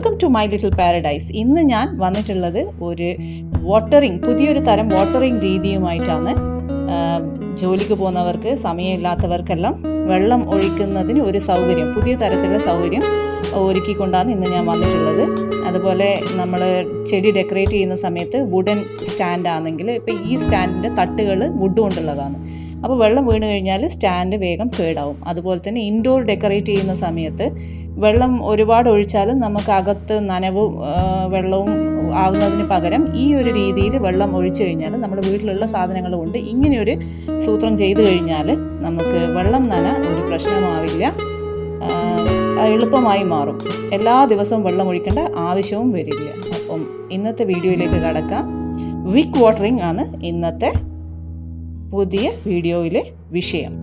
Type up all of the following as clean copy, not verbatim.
Welcome to my little paradise. ഇന്ന് ഞാൻ വന്നിട്ടുള്ളത് ഒരു പുതിയൊരു തരം വാട്ടറിങ് രീതിയുമായിട്ടാണ്. ജോലിക്ക് പോകുന്നവർക്ക്, സമയമില്ലാത്തവർക്കെല്ലാം വെള്ളം ഒഴിക്കുന്നതിന് ഒരു സൗകര്യം, പുതിയ തരത്തിലുള്ള സൗകര്യം ഒരുക്കിക്കൊണ്ടാണ് ഇന്ന് ഞാൻ വന്നിട്ടുള്ളത്. അതുപോലെ നമ്മൾ ചെടി ഡെക്കറേറ്റ് ചെയ്യുന്ന സമയത്ത് വുഡൻ സ്റ്റാൻഡാണെങ്കിൽ ഇപ്പോൾ ഈ സ്റ്റാൻഡിൻ്റെ തട്ടുകൾ വുഡ് കൊണ്ടുള്ളതാണ്. അപ്പോൾ വെള്ളം വീണ് കഴിഞ്ഞാൽ സ്റ്റാൻഡ് വേഗം കേടാവും. അതുപോലെ തന്നെ ഇൻഡോർ ഡെക്കറേറ്റ് ചെയ്യുന്ന സമയത്ത് വെള്ളം ഒരുപാട് ഒഴിച്ചാലും നമുക്ക് അകത്ത് നനവും വെള്ളവും ആവുന്നതിന് പകരം ഈ ഒരു രീതിയിൽ വെള്ളം ഒഴിച്ചു കഴിഞ്ഞാൽ നമ്മുടെ വീട്ടിലുള്ള സാധനങ്ങൾ കൊണ്ട് ഇങ്ങനെയൊരു സൂത്രം ചെയ്തു കഴിഞ്ഞാൽ നമുക്ക് വെള്ളം നന ഒരു പ്രശ്നമാവില്ല, എളുപ്പമായി മാറും. എല്ലാ ദിവസവും വെള്ളം ഒഴിക്കേണ്ട ആവശ്യവും വരില്ല. അപ്പം ഇന്നത്തെ വീഡിയോയിലേക്ക് കടക്കാം. വിക്ക് വാട്ടറിംഗ് ആണ് ഇന്നത്തെ പുതിയ വീഡിയോയിലെ വിഷയം.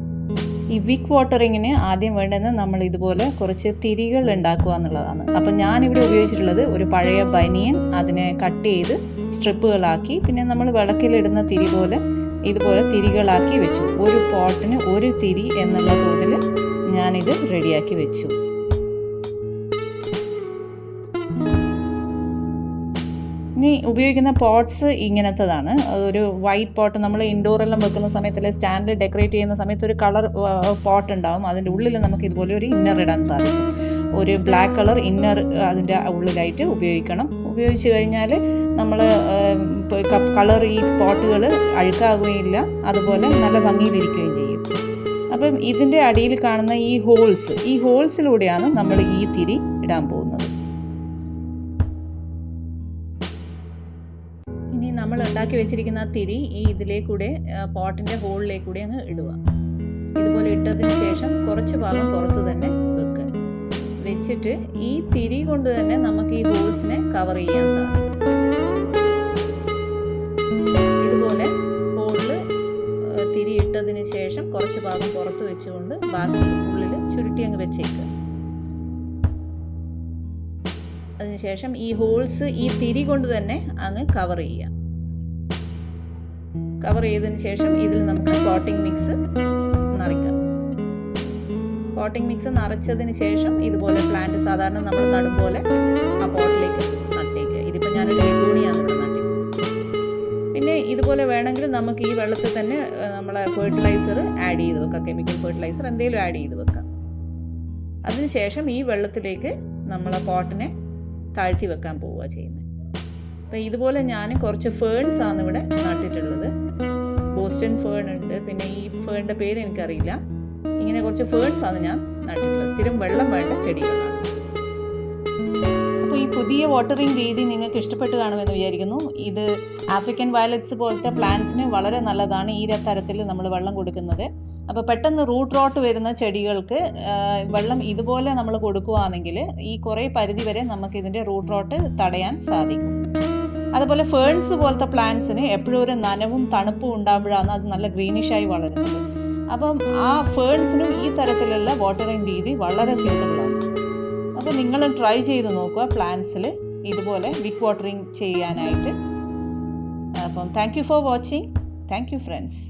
ഈ വിക്ക് വാട്ടറിങ്ങിന് ആദ്യം വേണ്ടത് നമ്മൾ ഇതുപോലെ കുറച്ച് തിരികൾ ഉണ്ടാക്കുക എന്നുള്ളതാണ്. അപ്പം ഞാനിവിടെ ഉപയോഗിച്ചിട്ടുള്ളത് ഒരു പഴയ ബനിയൻ, അതിനെ കട്ട് ചെയ്ത് സ്ട്രിപ്പുകളാക്കി, പിന്നെ നമ്മൾ വിളക്കിലിടുന്ന തിരി പോലെ ഇതുപോലെ തിരികളാക്കി വെച്ചു. ഒരു പോട്ടിന് ഒരു തിരി എന്നുള്ള തോതിൽ ഞാനിത് റെഡിയാക്കി വെച്ചു. ഇനി ഉപയോഗിക്കുന്ന പോട്ട്സ് ഇങ്ങനത്തതാണ്. ഒരു വൈറ്റ് പോട്ട്, നമ്മൾ ഇൻഡോറെല്ലാം വെക്കുന്ന സമയത്തല്ലേ സ്റ്റാൻഡിൽ ഡെക്കറേറ്റ് ചെയ്യുന്ന സമയത്ത് ഒരു കളർ പോട്ട് ഉണ്ടാവും. അതിൻ്റെ ഉള്ളിൽ നമുക്ക് ഇതുപോലെ ഒരു ഇന്നർ ഇടാൻ സാധിക്കും. ഒരു ബ്ലാക്ക് കളർ ഇന്നർ അതിൻ്റെ ഉള്ളിലായിട്ട് ഉപയോഗിക്കണം. ഉപയോഗിച്ച് കഴിഞ്ഞാൽ നമ്മൾ കളർ ഈ പോട്ടുകൾ അഴുക്കാകുകയില്ല, അതുപോലെ നല്ല ഭംഗിയിലിരിക്കുകയും ചെയ്യും. അപ്പം ഇതിൻ്റെ അടിയിൽ കാണുന്ന ഈ ഹോൾസിലൂടെയാണ് നമ്മൾ ഈ തിരി ഇടാൻ പോകുന്നത്. ഇനി നമ്മൾ ഉണ്ടാക്കി വെച്ചിരിക്കുന്ന തിരി ഈ ഇതിലേക്കൂടെ പോട്ടിൻ്റെ ഹോളിലേക്കൂടെ അങ്ങ് ഇടുക. ഇതുപോലെ ഇട്ടതിന് ശേഷം കുറച്ച് ഭാഗം പുറത്ത് തന്നെ വെക്കുക. വെച്ചിട്ട് ഈ തിരി കൊണ്ട് തന്നെ നമുക്ക് ഈ ഹോൾസിനെ കവർ ചെയ്യാൻ സാധിക്കും. ഇതുപോലെ ഹോളിൽ തിരി ഇട്ടതിന് ശേഷം കുറച്ച് ഭാഗം പുറത്ത് വെച്ചുകൊണ്ട് ബാക്കി ഉള്ളിൽ ചുരുട്ടി അങ്ങ് വെച്ചേക്കുക. അതിനുശേഷം ഈ ഹോൾസ് ഈ തിരി കൊണ്ട് തന്നെ അങ്ങ് കവർ ചെയ്യുക. കവർ ചെയ്തതിന് ശേഷം ഇതിൽ നമുക്ക് പോട്ടിംഗ് മിക്സ് നിറയ്ക്കാം. പോട്ടിംഗ് മിക്സ് നിറച്ചതിന് ശേഷം ഇതുപോലെ പ്ലാന്റ് സാധാരണ നമ്മൾ നടും പോലെ ആ പോട്ടിലേക്ക് നട്ടേക്കുക. ഇതിപ്പോൾ ഞാനൊരു ബെഗോണിയാണ് ഇവിടെ നട്ടേക്കുന്നത്. പിന്നെ ഇതുപോലെ വേണമെങ്കിൽ നമുക്ക് ഈ വെള്ളത്തിൽ തന്നെ നമ്മളെ ഫെർട്ടിലൈസർ ആഡ് ചെയ്ത് വെക്കാം, കെമിക്കൽ ഫെർട്ടിലൈസർ എന്തെങ്കിലും ആഡ് ചെയ്ത് വെക്കാം. അതിനുശേഷം ഈ വെള്ളത്തിലേക്ക് നമ്മൾ പോട്ടിനെ താഴ്ത്തി വെക്കാൻ പോവുക ചെയ്യുന്നത്. അപ്പോൾ ഇതുപോലെ ഞാൻ കുറച്ച് ഫേൺസ് ആണ് ഇവിടെ നട്ടിട്ടുള്ളത്. ബോസ്റ്റൺ ഫേൺ ഉണ്ട്, പിന്നെ ഈ ഫേണിൻ്റെ പേര് എനിക്കറിയില്ല. ഇങ്ങനെ കുറച്ച് ഫേൺസ് ആണ് ഞാൻ നട്ടിട്ടുള്ളത്. സ്ഥിരം വെള്ളം വേണ്ട ചെടികളാണ്. അപ്പോൾ ഈ പുതിയ വാട്ടറിങ് രീതി നിങ്ങൾക്ക് ഇഷ്ടപ്പെട്ട് കാണുമെന്ന് വിചാരിക്കുന്നു. ഇത് ആഫ്രിക്കൻ വയലറ്റ്സ് പോലത്തെ പ്ലാന്റ്സിന് വളരെ നല്ലതാണ് ഈ തരത്തിൽ നമ്മൾ വെള്ളം കൊടുക്കുന്നത്. അപ്പോൾ പെട്ടെന്ന് റൂട്ട് റോട്ട് വരുന്ന ചെടികൾക്ക് വെള്ളം ഇതുപോലെ നമ്മൾ കൊടുക്കുകയാണെങ്കിൽ ഈ കുറേ പരിധി വരെ നമുക്കിതിൻ്റെ റൂട്ട് റോട്ട് തടയാൻ സാധിക്കും. അതുപോലെ ഫേൺസ് പോലത്തെ പ്ലാന്റ്സിന് എപ്പോഴും ഒരു നനവും തണുപ്പും ഉണ്ടാകുമ്പോഴാണ് അത് നല്ല ഗ്രീനിഷായി വളരുന്നത്. അപ്പം ആ ഫേൺസിനും ഈ തരത്തിലുള്ള വാട്ടറിങ് രീതി വളരെ സ്യൂട്ടബിളാണ്. അപ്പോൾ നിങ്ങൾ ട്രൈ ചെയ്ത് നോക്കുക പ്ലാന്റ്സിൽ ഇതുപോലെ വിക്ക് വാട്ടറിങ് ചെയ്യാനായിട്ട്. അപ്പം thank you for watching. Thank you friends.